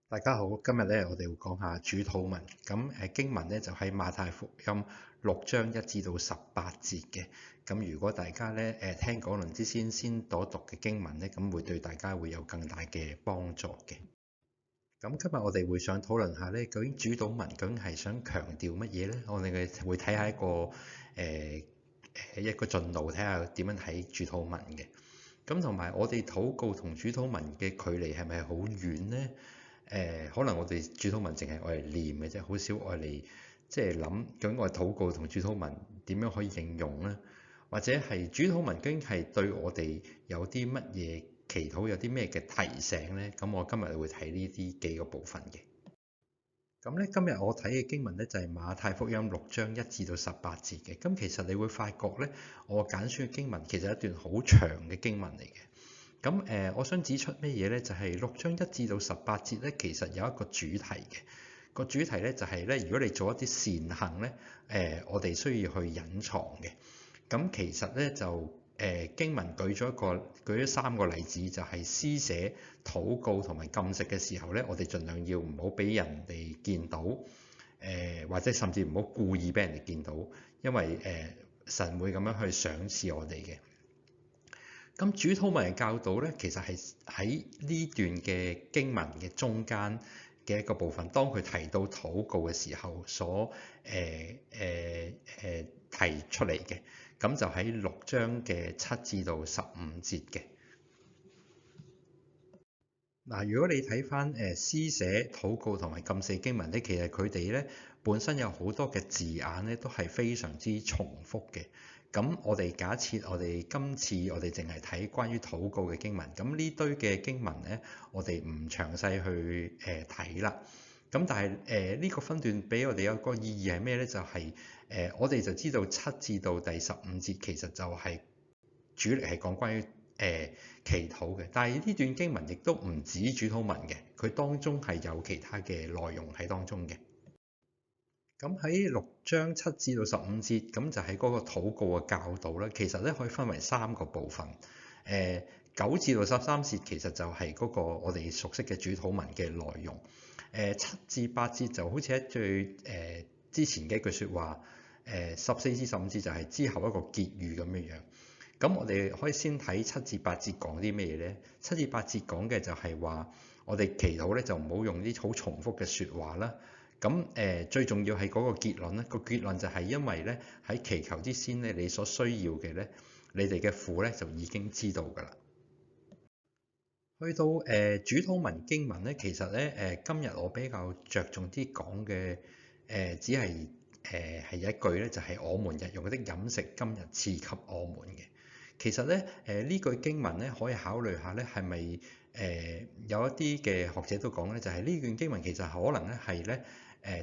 大家好，今日咧我哋會講下主禱文。經文咧就喺馬太福音6章1至18節嘅。咁如果大家咧聽講論之先讀嘅經文咧，咁會對大家會有更大嘅幫助嘅。咁今日我哋會想討論下咧，究竟主禱文究竟係想強調乜嘢咧？我哋會睇下一個進路，睇下點樣睇主禱文嘅。咁同埋我哋禱告同主禱文嘅距離係咪好遠呢？可能我哋主禱文淨係愛嚟念嘅啫，好少愛嚟即係諗究竟我哋禱告同主禱文點樣可以應用呢？或者係主禱文究竟係對我哋有啲乜嘢祈禱，有啲咩嘅提醒呢？咁我今日會睇呢啲幾個部分嘅。咁咧，今日我睇嘅經文咧就係馬太福音6章1至18節嘅。咁其實你會發覺咧，我揀選嘅經文其實係一段好長嘅經文嚟嘅。我想指出咩嘢咧？就係6章1至18節咧，其實有一個主題嘅。個主題咧就係咧，如果你做一啲善行咧，我哋需要去隱藏嘅。咁其實咧就經文舉咗三個例子，就係施捨、禱告同埋禁食嘅時候咧，我哋盡量要唔好俾人哋見到，或者甚至唔好故意俾人哋見到，因為神會咁樣去賞賜我哋嘅。咁主禱文嘅教導咧，其實係喺呢段嘅經文嘅中間嘅一個部分，當佢提到禱告嘅時候所提出嚟嘅。咁就喺6章7至15節嘅。嗱，如果你睇翻施捨、禱告同埋禁食經文咧，其實佢哋咧本身有好多嘅字眼咧，都係非常之重複嘅。咁我哋假設今次我哋淨係睇關於禱告嘅經文，咁呢堆嘅經文咧，我哋唔詳細去睇啦。咁但係呢個分段俾我哋有個意義係咩咧？就係我哋就知道7至到第15節其實就係主力係講關於祈禱嘅，但係呢段經文亦都唔止主禱文嘅，佢當中係有其他嘅內容喺當中嘅。咁喺6章7至到15節，咁就係嗰個禱告嘅教導啦。其實咧可以分為3個部分。9至到13節其實就係嗰個我哋熟悉嘅主禱文嘅內容。7至8節就好似一句之前嘅一句説話。14至15節就係之後一個結語咁樣樣。咁我哋可以先睇7至8節講啲咩嘢咧？7至8節講嘅就係話，我哋祈禱咧就唔好用啲好重複嘅説話啦。最重要係嗰個結論咧。個結論就係因為咧喺祈求之先咧，你所需要嘅咧，你哋嘅父咧就已經知道㗎啦。去到主禱文經文咧，其實咧今日我比較着重啲講嘅只係係一句咧，就係我們日用的飲食今日賜給我們嘅。其實咧呢句經文咧可以考慮下咧，係咪有一啲嘅學者都講咧，就係呢段經文其實可能咧係咧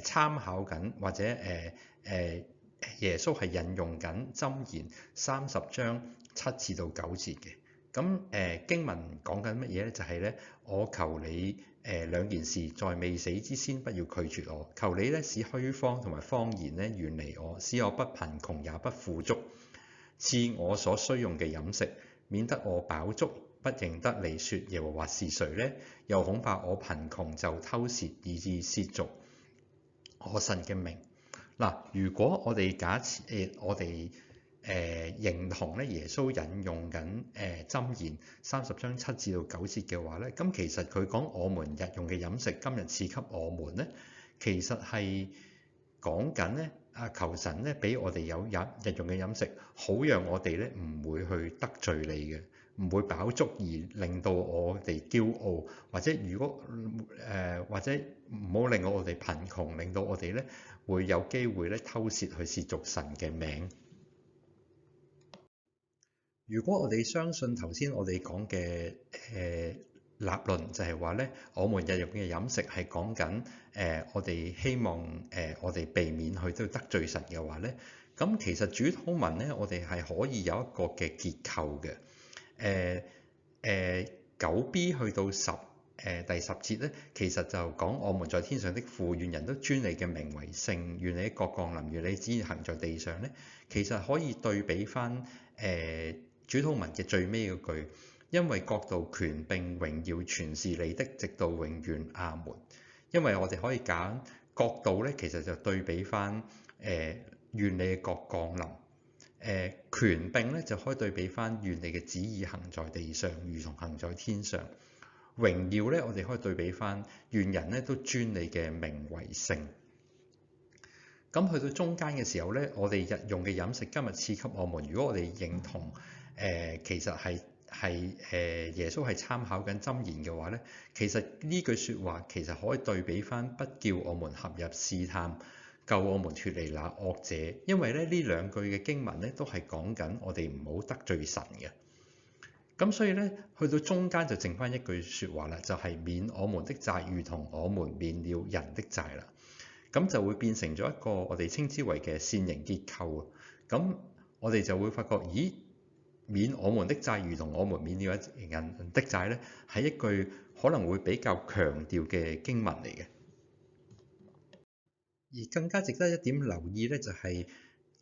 參考緊，或者耶穌係引用緊箴言30章7至到9節嘅。經文講緊乜嘢咧？就係咧，我求你兩件事，在未死之先不要拒絕我。求你咧使虛謊同埋謊言咧遠離我，使我不貧窮也不富足，賜我所需用嘅飲食，免得我飽足不認得你說耶和華是誰呢？又恐怕我貧窮就偷竊，以致褻瀆我神嘅名。嗱，如果我哋假設我哋認同咧耶穌引用緊箴言30章7至到9節嘅話咧，咁其實佢講我們日用嘅飲食今日賜給我們咧，其實係講緊咧求神咧俾我哋有日用嘅飲食，好讓我哋咧唔會去得罪你嘅，唔會飽足而令到我哋驕傲，或者或者唔好令到我哋貧窮，令到我哋咧會有機會咧偷竊去褻瀆神嘅名。如果我哋相信頭先我哋講嘅立論，就係話咧，我們日用嘅飲食係講緊我哋希望我哋避免去都得罪神嘅話咧，咁其實主禱文咧，我哋係可以有一個嘅結構嘅。9b 去到第十節咧，其實就講我們在天上的父，願人都尊你嘅名為聖，願你的國降臨，願你旨意行在地上咧，其實可以對比翻主禱文嘅最尾嗰句，因為國度、權柄、榮耀全是你的，直到永遠。阿門。因為我哋可以揀國度咧，其實就對比翻願你嘅國降臨。權柄咧就可以對比翻願你嘅旨意行在地上，如同行在天上。榮耀咧，我哋可以對比翻願人咧都尊你嘅名為聖。咁去到中間嘅時候咧，我哋日用嘅飲食今日賜給我們。如果我哋認同其實係耶穌係參考緊箴言嘅話咧，其實呢句説話其實可以對比翻不叫我們陷入試探，救我們脫離那惡者。因為咧呢兩句嘅經文咧都係講緊我哋唔好得罪神嘅。咁所以咧去到中間就剩翻一句説話啦，就係免我們的債，如同我們免了人的債啦。咁就會變成咗一個我哋稱之為嘅線形結構啊。咁我哋就會發覺，咦，免我們的債，如同我們免了人的債咧，係一句可能會比較強調嘅經文嚟嘅。而更加值得一點留意咧，就係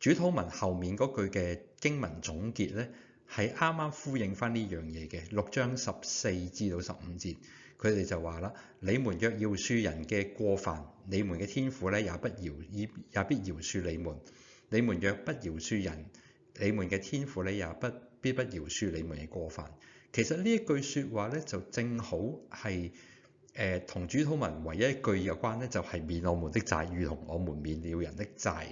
主禱文後面嗰句嘅經文總結咧，係啱啱呼應翻呢樣嘢嘅。6章14至到15節。佢哋就話啦：你們若饒恕人嘅過犯，你們嘅天父咧也必饒恕你們；你們若不饒恕人，你們嘅天父咧也必不饒恕你們嘅過犯。其實呢一句説話咧，就正好係同主禱文唯一一句有關咧，就係免我們的債，如同我們免了人的債。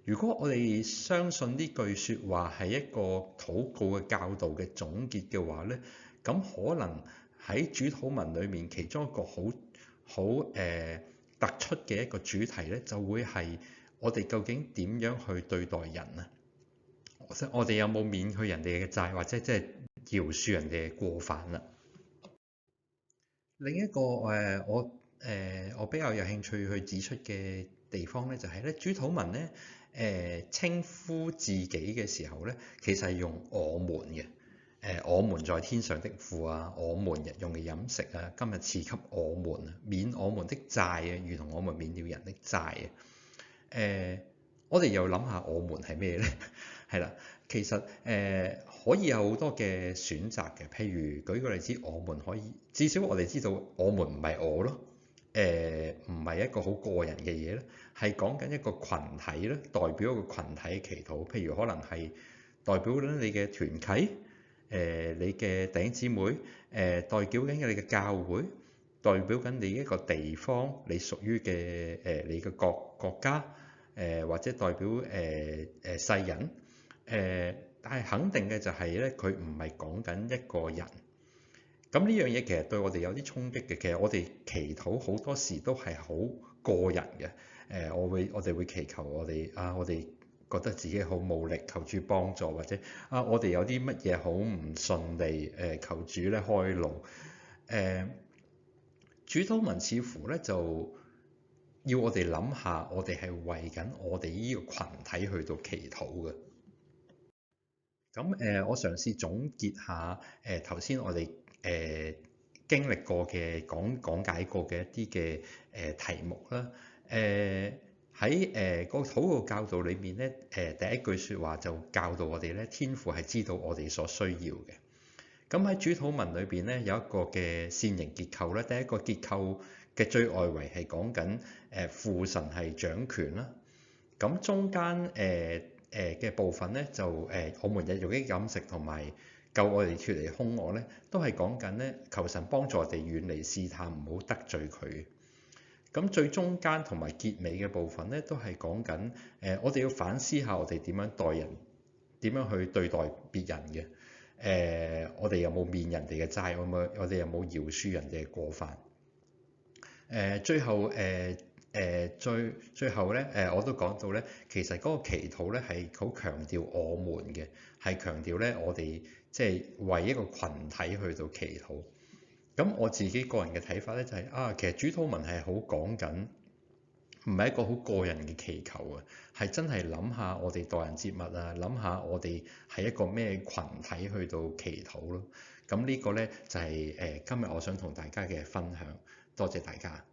如果我哋相信呢句説話係一個禱告嘅教導嘅總結嘅話咧，咁可能喺主禱文裏面，其中一個好突出嘅一個主題咧，就會係我哋究竟點樣去對待人啊？我哋有冇免去人哋嘅債，或者即係饒恕人哋嘅過犯啦？另一個我比較有興趣去指出嘅地方咧，就係咧主禱文咧稱呼自己嘅時候咧，其實係用我們嘅。我們在天上的父啊，我們日用嘅飲食啊，今日賜給我們，免我們的債啊，如同我們免了人的債啊。我哋又諗下我們係咩咧？係啦，其實可以有好多嘅選擇嘅。譬如舉個例子，我們可以至少我哋知道我們唔係我咯，唔係一個好個人嘅嘢咧，係講緊一個群體咧，代表一個群體嘅祈禱。譬如可能係代表緊你嘅團契。你嘅弟兄姊妹，代表緊你嘅教會，代表緊你一個地方，你屬於嘅你嘅國家，或者代表世人，但係肯定嘅就係咧，佢唔係講緊一個人。咁呢樣嘢其實對我哋有啲衝擊嘅。其實我哋祈禱好多時都係好個人嘅。我哋會祈求我哋覺得自己好無力，求主幫助，或者我哋有啲乜嘢好唔順利，求主咧開路。主禱文似乎咧就要我哋諗下，我哋係為緊我哋呢個群體去到祈禱嘅。咁我嘗試總結下頭先我哋經歷過嘅講解過嘅一啲嘅題目啦。喺個禱告教導裏面咧，第一句説話就教導我哋咧，天父係知道我哋所需要嘅。咁喺主禱文裏邊咧，有一個嘅線形結構咧。第一個結構嘅最外圍係講緊父神係掌權啦。咁中間嘅部分咧就我們日用嘅飲食同埋救我哋脫離兇惡咧，都係講緊咧求神幫助我哋遠離試探，唔好得罪佢。咁最中間同埋結尾嘅部分咧，都係講緊我哋要反思下我哋點樣待人，點樣去對待別人嘅。我哋有冇免人哋嘅債？我哋有冇饒恕人哋嘅過犯？最後咧我都講到咧，其實嗰個祈禱咧係好強調我們嘅，係強調咧我哋即係為一個群體去到祈禱。咁我自己個人嘅睇法咧就係其實主禱文係好講緊，唔係一個好個人嘅祈求啊，係真係諗下我哋待人接物啊，諗下我哋係一個咩群體去到祈禱咯。咁呢個咧就係今日我想同大家嘅分享，多謝大家。